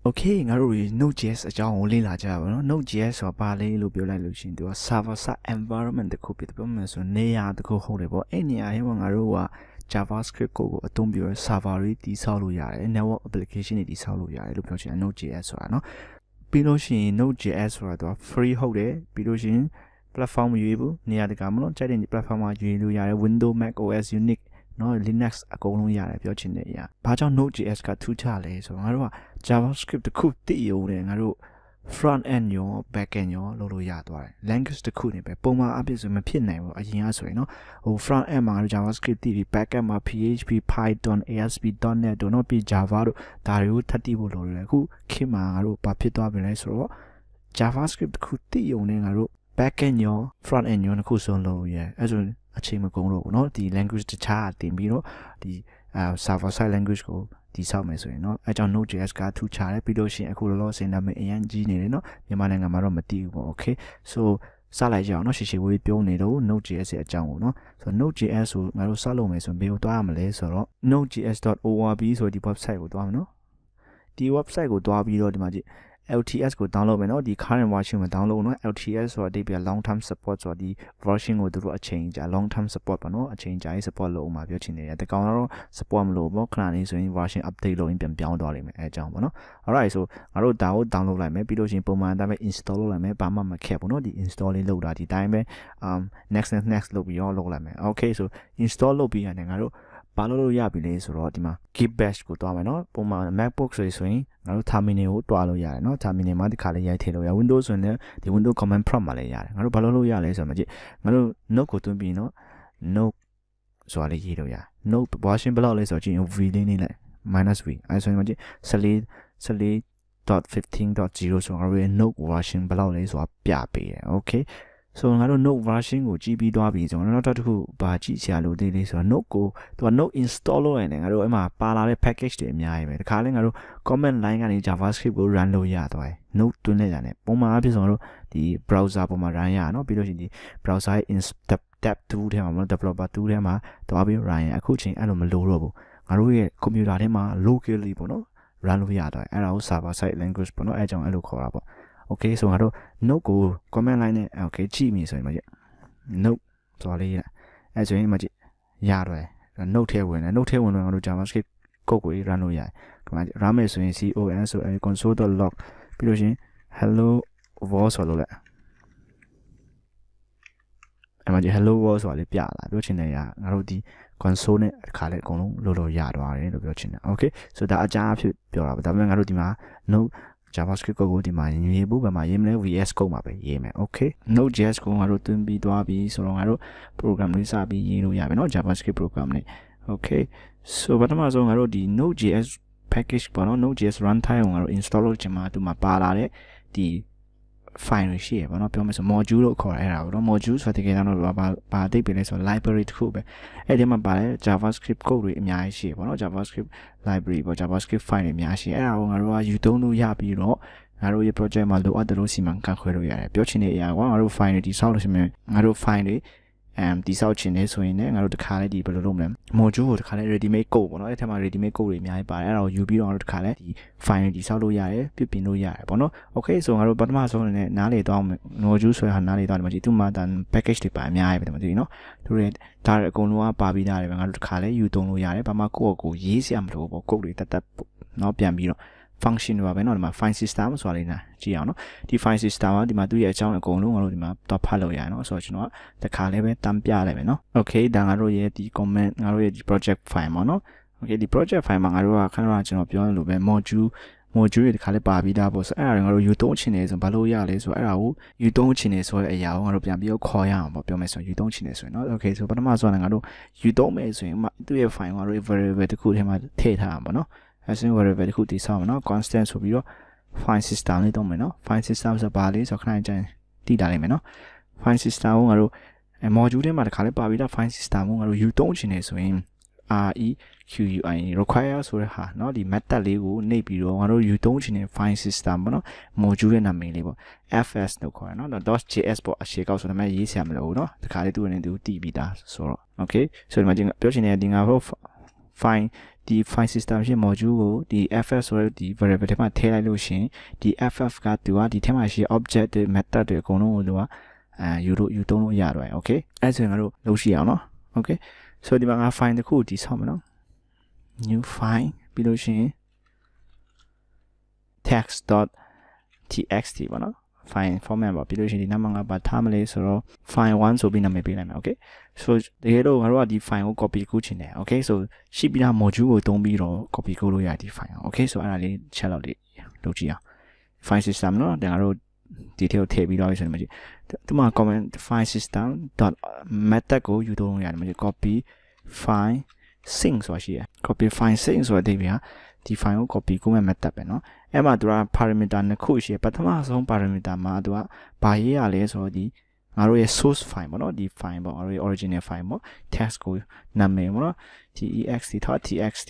Okay ငါတို့ Node.js အကြောင်းကိုလေ့လာကြပါတော့ Node.js ဆိုတာဘာလဲလို့ပြောလိုက်လို့ရှိရင်သူက server side environment တစ်ခုဖြစ်တယ်ပြောမှဆိုနေရာတစ်ခုဟုတ်တယ်ပေါ့အဲ့နေရာထဲမှာငါတို့က JavaScript ကိုအသုံးပြုရ server တွေတည်ဆောက်လို့ရတယ် network application တွေတည်ဆောက်လို့ရတယ်လို့ပြောချင်တယ် Node.js ဆိုတာเนาะပြီးလို့ရှိရင် Node.js ဆိုတာသူက free ဟုတ်တယ်ပြီးလို့ရှိရင် platform ရွေးဘူးနေရာတကာမလို့ကြိုက်တဲ့ platform မှာရွeလို့ရတယ် Windows Mac OS Unix နော် Linux အကုန်လုံးရတယ်ပြောချင်တဲ့အရာဘာကြောင့် Node.js ကထူးခြားလဲဆိုတော့ငါတို့က JavaScript တစ်ခုတည်ရုံနဲ့ငါတို့ front end ရော back end ရောလုပ်လို့ရသွားတယ် language တစ်ခုနေပဲပုံမှန်အဖြစ်ဆိုမဖြစ်နိုင်ဘူးအရင်ကဆိုရင်နော်ဟို front end မှာငါတို့ JavaScript တည်ပြီး back end မှာ PHP Python ASP.NET တို့နော်ပြီး Java တို့ဒါတွေကိုထပ်တည်ဖို့လိုတယ်အခုခေတ်မှာငါတို့ဘာဖြစ်သွားပြီလဲဆိုတော့ JavaScript တစ်ခုတည်ရုံနဲ့ငါတို့ back end ရော front end ရောတစ်ခုစုံလုပ်လို့ရတယ်အဲ့ဆိုအချိန်မကုန်တော့ဘူးเนาะဒီ language တခြားတင်ပြီးတော့ဒီ server side language ကိုဒီဆောက်မယ်ဆိုရင်เนาะအဲကြောင့် Node.js ကထူခြားတယ်ပြီးလို့ရှိရင်အခုလောလောဆယ်နာမည်အရင်ကြီးနေတယ်เนาะမြန်မာနိုင်ငံမှာတော့မတည်ဘူးပေါ့ okay so စလိုက်ကြအောင်เนาะရှေ့ရှေ့ဝေးပြောနေတော့ Node.js ရဲ့အကြောင်းကိုเนาะဆိုတော့ Node.js ကိုငါတို့စလုပ်မယ်ဆိုရင်ဘယ်ကိုတွားရမလဲဆိုတော့ nodejs.org ဆိုဒီ website ကိုတွားမယ်เนาะဒီ website ကိုတွားပြီးတော့ဒီမှာကြည့်LTS ကို download မယ်เนาะဒီ current version ကို download เนาะ LTS ဆိုတာဒီပြ long term support ဆိုတာဒီ version ကိုသူတို့အချိန်ကြာ long term support ပါเนาะအချိန်ကြာရေး support လုပ်အောင်မှာပြောချင်တယ်တကောင်တော့ support မလို့ပေါ့ခဏလေးဆိုရင် version update လုပ်ရင်ပြန်ပြောင်းသွားလိမ့်မယ်အဲအကြောင်းပေါ့เนาะ alright so ငါတို့ဒါကို download လိုက်မယ်ပြီးလို့ရှိရင်ပုံမှန်အတိုင်းပဲ install လုပ်လိုက်မယ်ဘာမှမခက်ဘူးเนาะဒီ install လေးလုပ်တာဒီတိုင်းပဲ next လုပ်ပြီးတော့လုပ်လိုက်မယ် okay so install လုပ်ပြီးရတယ်ငါတို့ဘာလို့ရပြီလဲဆိုတော့ဒီမှာ git bash ကိုတွားမယ်เนาะပုံမှန် macbook ဆိုရင်ငါတို့ terminal ကိုတွားလို့ရတယ်เนาะ terminal မှာဒီခါလေးရိုက်ထည့်လို့ရ windows ဆိုရင်လည်းဒီ windows command prompt မှာလည်းရတယ်ငါတို့ဘာလို့ရလဲဆိုတော့မကြည့်ငါတို့ node ကိုတွန်းပြီးเนาะ node ဆိုတာလေးရေးလို့ရ node version ဘယ်လောက်လဲဆိုတော့ကြည့် v လေးနေလိုက် -v အဲဆိုရင်မကြည့်14.15.0 ဆိုတော့ငါတို့ရဲ့ node version ဘယ်လောက်လဲဆိုတာပြပေးတယ် okay so ငါတို့ node version ကိုကြည့်ပြီးသွားပြီဆိုတော့နောက်တစ်ခုဘာကြည့်ချင်လို့သေးလေးဆိုတော့ node ကိုသူက node install လုပ်ရင်လည်းငါတို့အဲ့မှာပါလာတဲ့ package တွေအများကြီးပဲတခါလဲငါတို့ comment line ကနေ javascript ကို run လုပ်ရသွားတယ် node တွင်းလိုက်ရတယ်ပုံမှန်အဖြစ်ဆိုတော့ဒီ browser ပေါ်မှာ run ရအောင်เนาะပြီးလို့ရှိရင်ဒီ browser ရဲ့ tab 2ထဲမှာမဟုတ် developer 2ထဲမှာသွားပြီး run ရအခုချိန်အဲ့လိုမလိုတော့ဘူးငါတို့ရဲ့ computer ထဲမှာ locally ပေါ့เนาะ run လုပ်ရသွားတယ်အဲ့ဒါကို server side language ပေါ့เนาะအဲ့ကြောင့်အဲ့လိုခေါ်တာပေါ့okay ဆိုငါတို့ node ကို comment line နဲ့ okay ကြည့်မိဆိုရင်မကြည့် node ဆိုတာလေးရအဲဆိုရင်မကြည့်ရတော့ node ထဲဝင်တယ် node ထဲဝင်တော့ငါတို့ javascript code ကို run လို့ရတယ်ဒီမှာ run မယ်ဆိုရင် con ဆိုအဲ console.log ပြီးလို့ရှိရင် hello world ဆိုလို့လဲအဲမှာကြည့် hello world ဆိုတာလေးပြလာပြောချင်တယ်ရငါတို့ဒီ console နဲ့အခါလေးအကုန်လုံးလို့ရသွားတယ်လို့ပြောချင်တယ် okay ဆိုဒါအကြမ်းအဖြစ်ပြောတာပါဒါပေမဲ့ငါတို့ဒီမှာ node JavaScript ကိုဒီမှာရေးဖို့ဘယ်မှာရေးမလဲ VS Code မှာပဲရေးမယ် okay Node.js ကိုငါတို့တွင်းပြီးသွားပြီဆိုတော့ငါတို့ program လေးစပြီးရေးလို့ရပြီเนาะ JavaScript program နဲ့ okay so ပထမဆုံးငါတို့ဒီ Node.js package ပေါ့เนาะ Node.js runtime ကိုငါတို့ install လုပ်ချင်မှာဒီမှာပါလာတဲ့ဒီ file တွေရှိရပါเนาะပြောမယ်ဆို module လို့ခေါ်ရတာပေါ့เนาะ module ဆိုတဲ့ကိစ္စတော့ဘာအတိတ်ပဲလဲဆို library တစ်ခုပဲအဲ့ဒီမှာပါတဲ့ JavaScript code တွေအများကြီးရှိရပါเนาะ JavaScript library ပေါ့ JavaScript file တွေအများကြီးအဲ့ဒါကိုငါတို့ကယူသုံးလို့ရပြီးတော့ငါတို့ရဲ့ project မှာလိုအပ်တဲ့လို့စီမံခန့်ခွဲလို့ရတယ်ပြောချင်တဲ့အရာကငါတို့ file တွေတည်ဆောက်လို့ရှိရင်ငါတို့ file တွေတည်ဆောက်ချင်နေဆိုရင်လည်းငါတို့တခါလေးဒီဘယ်လိုလုပ်မလဲ module ကိုတခါလေး ready made code ပေါ့เนาะအဲ့ထက်မှာ ready made code တွေအများကြီးပါတယ်အဲ့ဒါကိုယူပြီးတော့ငါတို့တခါလေးဒီ file တွေတည်ဆောက်လို့ရတယ်ပြပြင်လို့ရတယ်ပေါ့เนาะ okay ဆိုငါတို့ပထမဆုံးအနေနဲ့နားလေတော့ module ဆိုဟာနားလေတော့ဒီမှာဒီသူ့မှာတန် package တွေပါအများကြီးပဲဒီမှာဒီเนาะသူတွေဒါအကုန်လုံးကပါပြီးသားတယ်ပဲငါတို့တခါလေးယူသုံးလို့ရတယ်ဘာမှကိုရေးစရာမလိုဘူးပေါ့ code တွေတက်เนาะပြန်ပြီးတော့function တွေပါပဲเนาะဒီမှာ file system ဆိုတာလေးနာကြည့်အောင်เนาะဒီ file system ကဒီမှာသူ့ရဲ့အကြောင်းအကုန်လုံးငါတို့ဒီမှာတော့ဖတ်လို့ရတယ်เนาะဆိုတော့ကျွန်တော်ကတခါလေးပဲတမ်းပြလိုက်မယ်เนาะ okay ဒါငါတို့ရဲ့ဒီ comment ငါတို့ရဲ့ဒီ project file မှာเนาะ okay ဒီ project file မှာငါတို့ကခဏခဏကျွန်တော်ပြောရလို့ပဲ module တွေတခါလေးပါပြီးသားပေါ့ဆိုအဲ့ဒါငါတို့ယူသုံးချင်နေဆိုဘာလို့ရလဲဆိုအဲ့ဒါကိုယူသုံးချင်နေဆိုတဲ့အရာကိုငါတို့ပြန်ပြီးတော့ခေါ်ရအောင်ပေါ့ပြောမယ်ဆိုယူသုံးချင်နေဆိုရင်เนาะ okay ဆိုပထမဆုံးငါတို့ယူသုံးမယ်ဆိုရင်သူ့ရဲ့ file ကိုငါတို့ variable တစ်ခုထဲမှာထည့်ထားအောင်ပေါ့เนาะasync variable တစ်ခုတည်ဆောက်မယ်เนาะ constant ဆိုပြီးတော့ file system လေးသုံးမယ်เนาะ file system ဆိုဘာလဲဆိုခဏကြရင်တည်လာလိမ့်မယ်เนาะ file system ကိုငါတို့ module ထဲမှာတစ်ခါလေးပါပြီးတော့ file system ကိုငါတို့ယူသုံးချင်နေဆိုရင် require ဆိုတဲ့ဟာเนาะဒီ method လေးကိုနှိပ်ပြီးတော့ငါတို့ယူသုံးချင်တဲ့ file system ပေါ့เนาะ module ရဲ့နာမည်လေးပေါ့ fs လို့ခေါ်ရနော် .js ပေါ့အရှေ့ကောက်ဆိုတော့မှရေးဆရာမလို့เนาะဒီခါလေးသူ့အနေနဲ့သူတည်ပြီးသားဆိုတော့ okay ဆိုဒီမှာပြောချင်တဲ့ဒီငါတို့ file ဒီ file system ရှိ module ကိုဒီ ff ဆိုတဲ့ဒီ variable ထဲမှာထည့်လိုက်လို့ရှင်ဒီ ff ကသူကဒီထဲမှာရှိ object တွေ method တွေအကုန်လုံးကိုသူကယူသုံးလို့ရတော့ okay အဲ့ဆိုရင်ငါတို့လုပ်ရှိအောင်နော် okay so ဒီမှာငါ file တစ်ခုတည်ဆောက်မယ်နော် new file ပြီးလို့ရှင် text.txt ပေါ့နော် file format ပါပြီးလို့ရှိရင်ဒီနာမငါပါထားမလဲဆိုတော့ file 1ဆိုပြီးနာမည်ပေးလိုက်မယ် okay so တကယ်တော့ငါတို့ကဒီ file ကို copy ကူးချင်တယ် okay so ရှိပြီးသား module ကိုသုံးပြီးတော့ copy ကူးလို့ရဒီ file okay so အဲ့ဒါလေးချက်လောက်လေးလုပ်ကြည့်အောင် file system เนาะငါတို့ detail ထည့်ပြီးတော့ဆိုရင်မကြည့်ဒီမှာ comment file system dot method ကိုယူသုံးလို့ရတယ်မကြည့် copy file sync ဆိုတာရှိရ copy file sync ဆိုတဲ့ဒီ file ကို copy ကိုမဲ့ method ပဲเนาะအဲ့မှာသူက parameter နှစ်ခုရှိရပထမဆုံး parameter မှာသူကဘာရေးရလဲဆိုတော့ဒီငါတို့ရဲ့ source file ပေါ့เนาะဒီ file ပေါ့ငါတို့ရဲ့ original file ပေါ့ text ကိုနာမည်ပေါ့เนาะ text.txt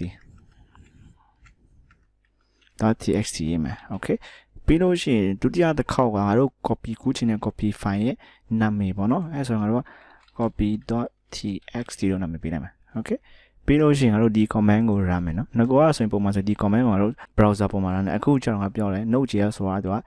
ရေးမယ် okay ပြီးလို့ရှိရင်ဒုတိယတစ်ခေါက်ကငါတို့ copy ကူးချင်တဲ့ copy file ရဲ့နာမည်ပေါ့เนาะအဲ့ဆိုငါတို့က copy.txt လို့နာမည်ပေးလိုက်မယ် okay ပြီးလို့ရှိရင်ငါတို့ဒီ command ကို run မယ်เนาะငါကဆိုရင်ပုံမှန်ဆိုဒီ command ကိုငါတို့ browser ပေါ်မှာ run တယ်အခုကျွန်တော်ကပြောတယ် Node.js ဆိုတာသူက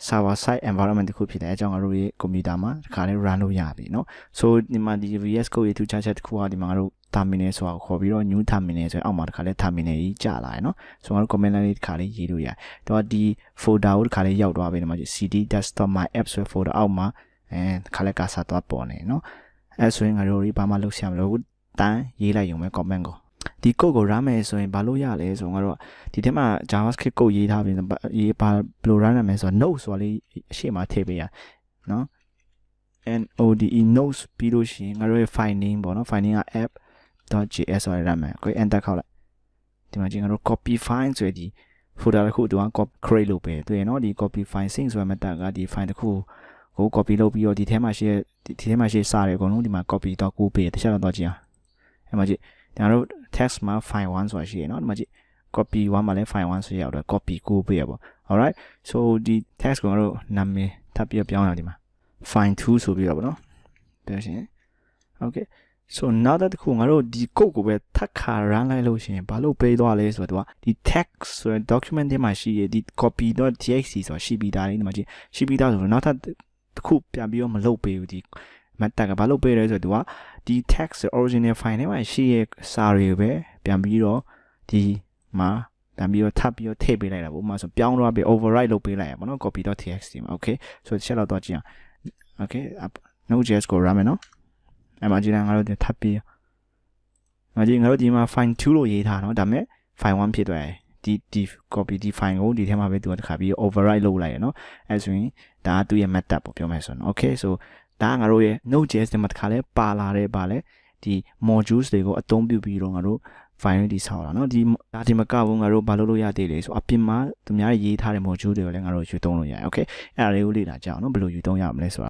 server side environment တစ်ခုဖြစ်တယ်အကြောင်းငါတို့ရဲ့ computer မှာဒီခါလေး run လို့ရပြီเนาะ so ဒီမှာဒီ VS Code ရဲ့ထူးခြားချက်တစ်ခုကဒီမှာငါတို့ terminal ဆိုတာကိုခေါ်ပြီးတော့ new terminal ဆိုရင်အောက်မှာဒီခါလေး terminal ကြီးကြာလာတယ်เนาะ so ငါတို့ command line လေးဒီခါလေးရေးလို့ရတယ်တော့ဒီ folder ကိုဒီခါလေးရောက်သွားပြီဒီမှာ cd desktop my app ဆိုတဲ့ folder အောက်မှာဒီခါလေးကစားသွားပေါ်နေเนาะအဲဆိုရင်ငါတို့ဘာမှလုပ်ဆရာမလိုဘူးတန်းရေးလိုက်ရုံပဲ comment ကိုဒီ code ကို run မယ်ဆိုရင်ဘာလို့ရလဲဆိုတော့ငါတို့ဒီထဲမှာ JavaScript code ရေးထားပြီးရေးပါဘယ်လို run ရမလဲဆိုတော့ node ဆိုတာလေးအရှေ့မှာထည့်ပေးရเนาะ node nodes ပြီးလို့ရှိရင်ငါတို့ရဲ့ file name ပေါ့เนาะ file name က app.js ဆိုရရမယ်ကို enter ခေါက်လိုက်ဒီမှာကျငါတို့ copy file ဆိုတဲ့ဒီ folder တစ်ခုတူက create လုပ်ပေးတွေ့ရเนาะဒီ copy file sync ဆိုတဲ့ method ကဒီ file တစ်ခုကို copy လုပ်ပြီးတော့ဒီထဲမှာရှိစာတွေအကုန်လုံးဒီမှာ copy တော့ကူးပေးတယ်တခြားတော့ကြည့်အောင်အဲ့မှာကြည့်ဒါတို့ text မှာ file 1ဆိုတာရှိရเนาะဒီမှာကြည့် copy 1မှာလည်း file 1ဆိုရအောင် copy ကူးပေးရပေါ့ alright so ဒီ text ကိုငါတို့နာမည်ထပ်ပြီးပြောင်းရအောင်ဒီမှာ file 2ဆိုပြီးတော့ဗောနော်ပြောရှင် okay so နောက်တစ်ခုငါတို့ဒီ code ကိုပဲထပ်ခါ run လိုက်လို့ရှိရင်ဘာလို့ပေးသွားလဲဆိုတော့ဒီ text ဆိုတဲ့ document ထဲမှာရှိရဒီ copy.txt ဆိုတာရှိပြီးသားလေးဒီမှာကြည့်ရှိပြီးသားဆိုတော့နောက်ထပ်တစ်ခုပြန်ပြီးတော့မလုပ်ပေးဘူးဒီ method ကဘာလို့ပေးလဲဆိုတော့ဒီ text original file ထဲမှာရှိရစာတွေပဲပြန်ပြီးတော့ဒီမှာပြန်ပြီးတော့ထပ်ပြီးတော့ထည့်ပေးလိုက်တာပေါ့ဥပမာဆိုပြောင်းတော့ပြီး override လုပ်ပေးလိုက်ရပါတော့ copy.txt မှာ okay so တစ်ချက်လောက်တော့ကြည့်အောင် okay Node.js ကို run မယ်နော်အဲ့မှာကြည့်လိုက်ငါတို့ထပ်ပြီးငါတို့ဒီမှာ file 2လို့ရေးထားနော်ဒါပေမဲ့ file 1ဖြစ်သွားတယ်ဒီ copy ဒီ file ကိုဒီထဲမှာပဲသူကတစ်ခါပြီး override လုပ်လိုက်ရနော်အဲ့ဆိုရင်ဒါကသူ့ရဲ့ method ပေါ့ပြောမယ်ဆိုတော့ okay so ဒါကငါတို့ရဲ့ Node.js ထဲမှာတစ်ခါလဲပါလာတယ်ပါလဲဒီ modules တွေကိုအသုံးပြုပြီးတော့ငါတို့ file တွေဆောက်တာเนาะဒီမကဘူးငါတို့ဘာလုပ်လို့ရသေးလဲဆိုအပြင်မှာသူများရေးထားတဲ့ module တွေကိုလည်းငါတို့ယူသုံးလို့ရတယ် okay အဲ့ဒါလေးကိုလေ့လာကြအောင်เนาะဘယ်လိုယူသုံးရမလဲဆိုတာ